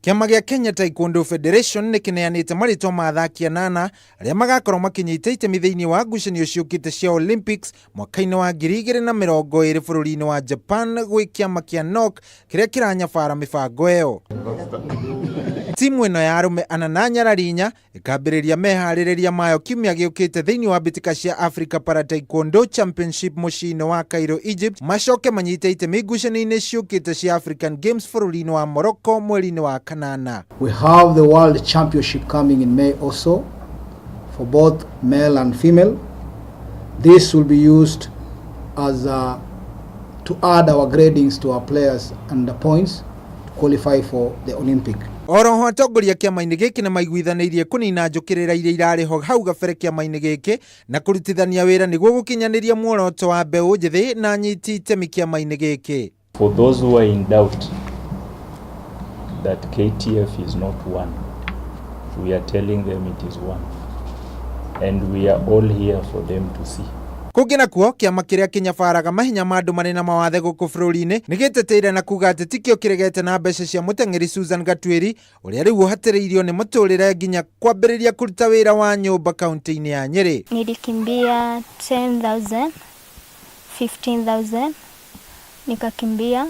Kiama gĩa KenyaTaekwondo Federation nikineanite maritwa ma athaki anana aria magakorwo makinyita itemi thiinii wa ngucanio ciukite cia Olympics mwaka-ini wa 2020 bururi-ini wa Japan gwi kiama kia Nock kiria kiranyabara mibango iyo. Timu ino ya arume anana nyararinya ikambiriria mehariria mayo kiumia giukite thiinii wa mbitika cia Africa Para Taekwondo Championship muciini wa Cairo, Egypt, macoke manyite itemi ngucanio-ini ciukite cia African Games bururi-ini wa Morocco mweri-ini wa kanana. We have the World Championship coming in May also for both male and female. This will be used as to add our gradings to our players and the points to qualify for the Olympic. Oroho atongoria kiama-ini giki na maiguithanirie kunina njukirira iria irariho hau gabere kiama-ini giki na kurutithania wira niguo gukinyaniria muoroto wa mbeu njithi na nyiti itemi kiama-ini giki. For those who are in doubt that KTF is not one, we are telling them it is one, and we are all here for them to see. Kungi nakuo kiama kiria kinyabaraga mahenya ma andu mari na mawathe guku bururi-ini nigiteteire na kuga ati tikio kiregete na mbeca cia muteng'eri Susan Gatwiri uria riu hatiriirio ni muturire nginya kwambiriria kuruta wira wa nyumba kaunti-ini ya Nyeri. Nilikimbia 10,000, 15,000, nikakimbia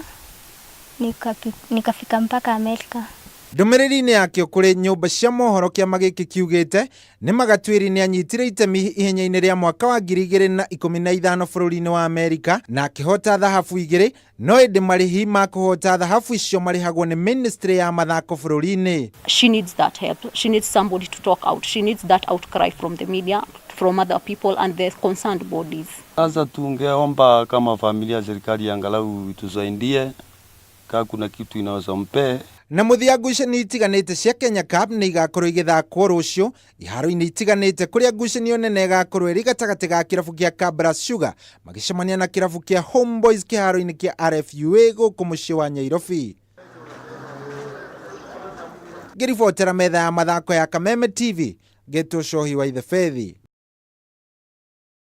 nikafika mpaka Amerika. Ndumiriri-ini yakio kuri nyumba cia mohoro kiama giki kiugite ni Gatwiri ni anyitire itemi ihenya-ini ria mwaka wa 2015 bururi-ini wa Amerika na akihota thahabu 2, no indi marihi ma kuhota thahabu icio marihagwo ni Ministry ya Mathako bururi-ini. She needs that help. She needs somebody to talk out. She needs that outcry from the media, from other people and the concerned bodies. Sasa tungeomba kama familia serikali angalau itusaidie kama kuna kitu inaweza mpe. Na muthia ngucanio itiganite cia Kenya Cup ni igakorwo igithakwo rucio iharo-ini itiganite kuria ngucanio nene igakorwo iri gatagati ga kirabu kia Kabra Sugar magicemania na kirabu kia Homeboys kiharo-ini kia RFUA guku mucii wa Nairobi. Ngiribotera metha ya mathako ya Kameme TV, Geto Shohi wa Ithe Fethi.